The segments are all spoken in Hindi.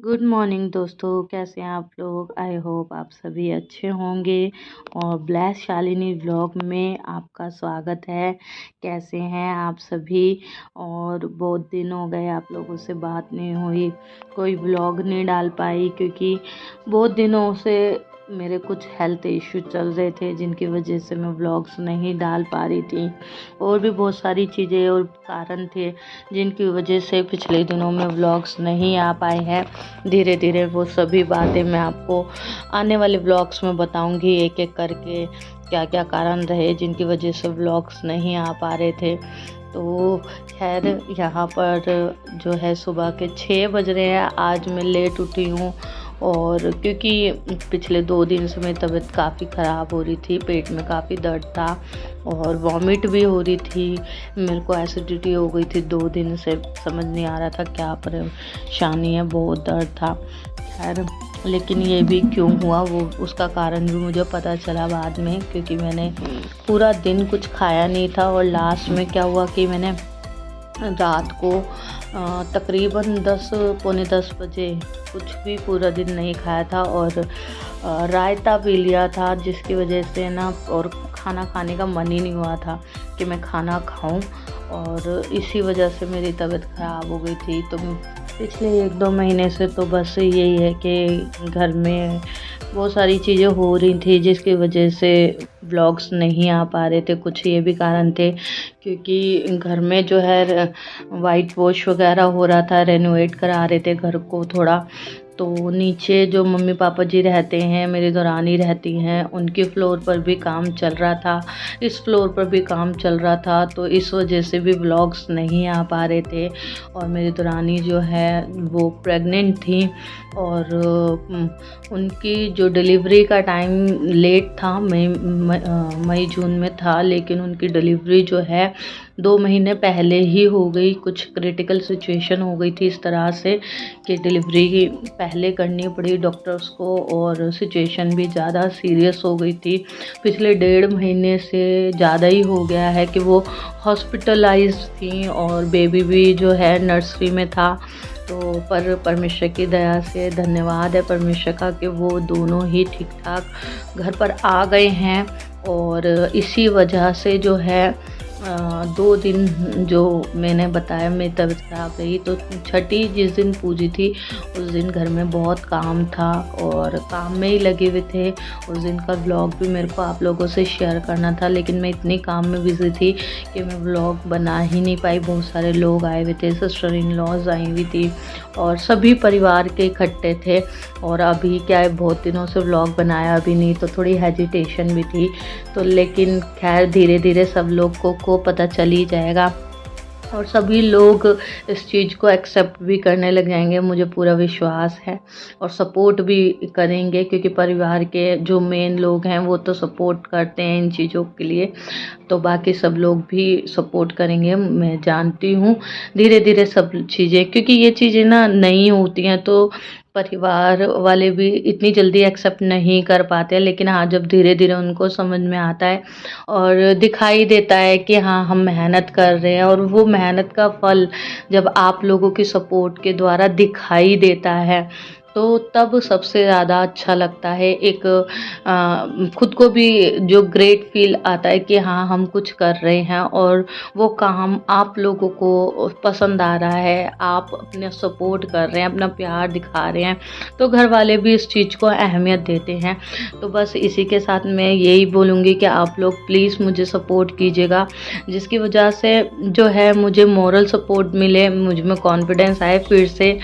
गुड मॉर्निंग दोस्तों, कैसे हैं आप लोग। आई होप आप सभी अच्छे होंगे। और ब्लेस शालिनी व्लॉग में आपका स्वागत है। कैसे हैं आप सभी। और बहुत दिन हो गए आप लोगों से बात नहीं हुई, कोई व्लॉग नहीं डाल पाई क्योंकि बहुत दिनों से मेरे कुछ हेल्थ इश्यू चल रहे थे जिनकी वजह से मैं व्लॉग्स नहीं डाल पा रही थी। और भी बहुत सारी चीज़ें और कारण थे जिनकी वजह से पिछले दिनों में व्लॉग्स नहीं आ पाए हैं। धीरे धीरे वो सभी बातें मैं आपको आने वाले व्लॉग्स में बताऊंगी, एक एक करके क्या क्या कारण रहे जिनकी वजह से व्लॉग्स नहीं आ पा रहे थे। तो खैर यहाँ पर जो है सुबह के 6 बज रहे हैं। आज मैं लेट उठी हूँ और क्योंकि पिछले 2 दिन से मेरी तबीयत काफ़ी ख़राब हो रही थी, पेट में काफ़ी दर्द था और वॉमिट भी हो रही थी। मेरे को एसिडिटी हो गई थी 2 दिन से, समझ नहीं आ रहा था क्या परेशानी है, बहुत दर्द था। खैर लेकिन ये भी क्यों हुआ वो उसका कारण भी मुझे पता चला बाद में, क्योंकि मैंने पूरा दिन कुछ खाया नहीं था और लास्ट में क्या हुआ कि मैंने रात को तकरीबन 10 पौने 10 बजे कुछ भी पूरा दिन नहीं खाया था और रायता पी लिया था, जिसकी वजह से ना और खाना खाने का मन ही नहीं हुआ था कि मैं खाना खाऊं। और इसी वजह से मेरी तबीयत ख़राब हो गई थी। तो पिछले 1-2 महीने से तो बस यही है कि घर में बहुत सारी चीज़ें हो रही थी जिसकी वजह से व्लॉग्स नहीं आ पा रहे थे। कुछ ये भी कारण थे क्योंकि घर में जो है वाइट वॉश वगैरह हो रहा था, रेनोवेट करा रहे थे घर को थोड़ा। तो नीचे जो मम्मी पापा जी रहते हैं, मेरी दौरानी रहती हैं, उनके फ्लोर पर भी काम चल रहा था, इस फ्लोर पर भी काम चल रहा था। तो इस वजह से भी व्लॉग्स नहीं आ पा रहे थे। और मेरी दौरानी जो है वो प्रेग्नेंट थी और उनकी जो डिलीवरी का टाइम लेट था, मई जून में था, लेकिन उनकी डिलीवरी जो है 2 महीने पहले ही हो गई। कुछ क्रिटिकल सिचुएशन हो गई थी इस तरह से कि डिलीवरी पहले करनी पड़ी डॉक्टर्स को और सिचुएशन भी ज़्यादा सीरियस हो गई थी। पिछले 1.5 महीने से ज़्यादा ही हो गया है कि वो हॉस्पिटलाइज थी और बेबी भी जो है नर्सरी में था। तो पर परमेश्वर की दया से धन्यवाद है परमेश्वर का कि वो दोनों ही ठीक ठाक घर पर आ गए हैं। और इसी वजह से जो है 2 दिन जो मैंने बताया मेरी तबीयत ख़राब रही। तो छठी जिस दिन पूजी थी उस दिन घर में बहुत काम था और काम में ही लगे हुए थे। उस दिन का व्लॉग भी मेरे को आप लोगों से शेयर करना था, लेकिन मैं इतनी काम में बिज़ी थी कि मैं व्लॉग बना ही नहीं पाई। बहुत सारे लोग आए हुए थे, सिस्टर इन लॉज आई हुई थी और सभी परिवार के इकट्ठे थे। और अभी क्या है, बहुत दिनों से व्लॉग बनाया भी नहीं, तो थोड़ी हेजिटेशन भी थी। तो लेकिन खैर धीरे धीरे सब लोग को पता चल ही जाएगा और सभी लोग इस चीज़ को एक्सेप्ट भी करने लग जाएंगे, मुझे पूरा विश्वास है। और सपोर्ट भी करेंगे क्योंकि परिवार के जो मेन लोग हैं वो तो सपोर्ट करते हैं इन चीज़ों के लिए। तो बाकी सब लोग भी सपोर्ट करेंगे, मैं जानती हूँ। धीरे धीरे सब चीज़ें, क्योंकि ये चीज़ें ना नई होती हैं तो परिवार वाले भी इतनी जल्दी एक्सेप्ट नहीं कर पाते, लेकिन हाँ जब धीरे धीरे उनको समझ में आता है और दिखाई देता है कि हाँ हम मेहनत कर रहे हैं और वो मेहनत का फल जब आप लोगों की सपोर्ट के द्वारा दिखाई देता है तो तब सबसे ज़्यादा अच्छा लगता है। एक खुद को भी जो ग्रेट फील आता है कि हाँ हम कुछ कर रहे हैं और वो काम आप लोगों को पसंद आ रहा है, आप अपने सपोर्ट कर रहे हैं, अपना प्यार दिखा रहे हैं, तो घर वाले भी इस चीज़ को अहमियत देते हैं। तो बस इसी के साथ मैं यही बोलूँगी कि आप लोग प्लीज़ मुझे सपोर्ट कीजिएगा, जिसकी वजह से जो है मुझे मोरल सपोर्ट मिले, मुझ में कॉन्फिडेंस आए फिर से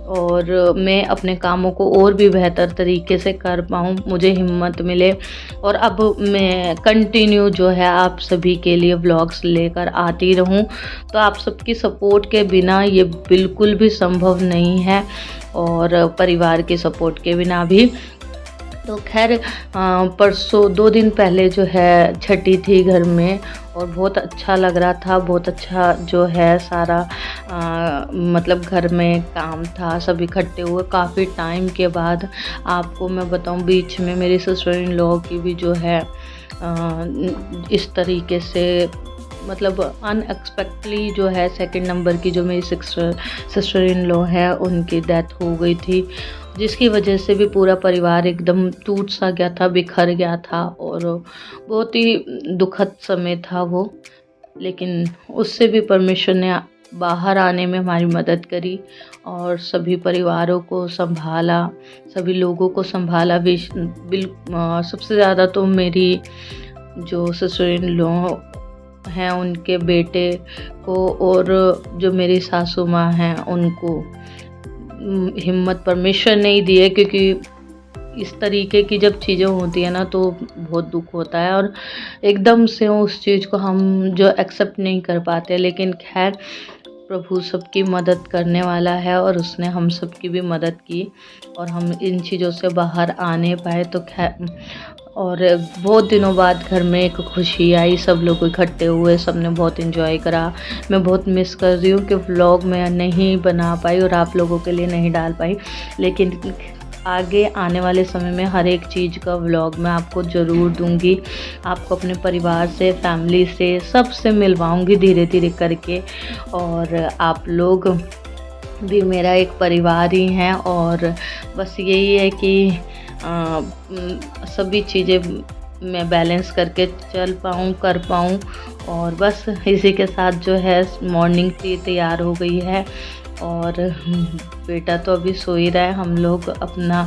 और मैं अपने कामों को और भी बेहतर तरीके से कर पाऊँ, मुझे हिम्मत मिले। और अब मैं कंटिन्यू जो है आप सभी के लिए व्लॉग्स लेकर आती रहूँ। तो आप सबकी सपोर्ट के बिना ये बिल्कुल भी संभव नहीं है और परिवार के सपोर्ट के बिना भी। तो खैर परसों 2 दिन पहले जो है छठी थी घर में और बहुत अच्छा लग रहा था, बहुत अच्छा जो है सारा मतलब घर में काम था, सब इकट्ठे हुए काफ़ी टाइम के बाद। आपको मैं बताऊं बीच में मेरी सिस्टर इन लॉ की भी जो है इस तरीके से मतलब अनएक्सपेक्टली जो है सेकंड नंबर की जो मेरी सिस्टर इन लॉ है उनकी डेथ हो गई थी, जिसकी वजह से भी पूरा परिवार एकदम टूट सा गया था, बिखर गया था और बहुत ही दुखद समय था वो। लेकिन उससे भी परमेश्वर ने बाहर आने में हमारी मदद करी और सभी परिवारों को संभाला, सभी लोगों को संभाला। सबसे ज़्यादा तो मेरी जो सिस्टर इन लॉ हैं उनके बेटे को और जो मेरी सासू माँ हैं उनको हिम्मत परमेश्वर ने ही दी है, क्योंकि इस तरीके की जब चीज़ें होती है ना तो बहुत दुख होता है और एकदम से उस चीज़ को हम जो एक्सेप्ट नहीं कर पाते। लेकिन खैर प्रभु सबकी मदद करने वाला है और उसने हम सबकी भी मदद की और हम इन चीज़ों से बाहर आने पाए। तो खैर और बहुत दिनों बाद घर में एक खुशी आई, सब लोग इकट्ठे हुए, सब ने बहुत इन्जॉय करा। मैं बहुत मिस कर रही हूँ कि व्लॉग मैं नहीं बना पाई और आप लोगों के लिए नहीं डाल पाई, लेकिन आगे आने वाले समय में हर एक चीज़ का व्लॉग मैं आपको ज़रूर दूंगी। आपको अपने परिवार से, फैमिली से, सबसे मिलवाऊंगी धीरे धीरे करके। और आप लोग भी मेरा एक परिवार ही हैं और बस यही है कि सभी चीज़ें मैं बैलेंस करके चल पाऊँ, कर पाऊँ। और बस इसी के साथ जो है मॉर्निंग टी तैयार हो गई है और बेटा तो अभी सो ही रहा है। हम लोग अपना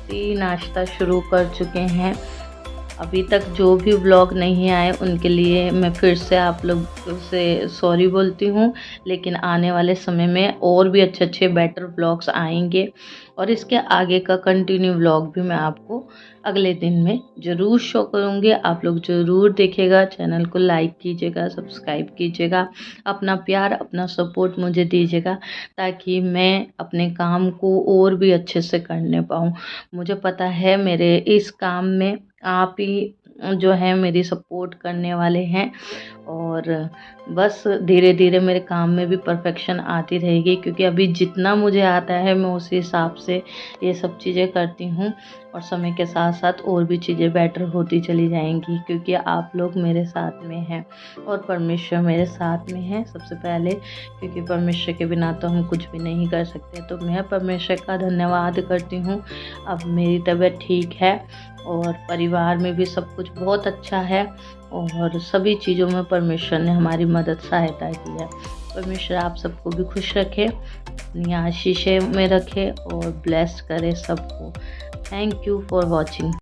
टी नाश्ता शुरू कर चुके हैं। अभी तक जो भी व्लॉग नहीं आए उनके लिए मैं फिर से आप लोग से सॉरी बोलती हूँ, लेकिन आने वाले समय में और भी अच्छे अच्छे बेटर व्लॉग्स आएंगे और इसके आगे का कंटिन्यू व्लॉग भी मैं आपको अगले दिन में ज़रूर शो करूँगी। आप लोग ज़रूर देखिएगा, चैनल को लाइक कीजिएगा, सब्सक्राइब कीजिएगा, अपना प्यार, अपना सपोर्ट मुझे दीजिएगा ताकि मैं अपने काम को और भी अच्छे से करने पाऊँ। मुझे पता है मेरे इस काम में आप ही जो है मेरी सपोर्ट करने वाले हैं और बस धीरे धीरे मेरे काम में भी परफेक्शन आती रहेगी, क्योंकि अभी जितना मुझे आता है मैं उसी हिसाब से ये सब चीज़ें करती हूँ और समय के साथ साथ और भी चीज़ें बेटर होती चली जाएंगी, क्योंकि आप लोग मेरे साथ में हैं और परमेश्वर मेरे साथ में है सबसे पहले, क्योंकि परमेश्वर के बिना तो हम कुछ भी नहीं कर सकते। तो मैं परमेश्वर का धन्यवाद करती हूँ। अब मेरी तबीयत ठीक है और परिवार में भी सब कुछ बहुत अच्छा है और सभी चीज़ों में परमेश्वर ने हमारी मदद सहायता की है। परमेश्वर आप सबको भी खुश रखे, अपनी आशीषें में रखे और ब्लेस करे सबको। Thank you for watching.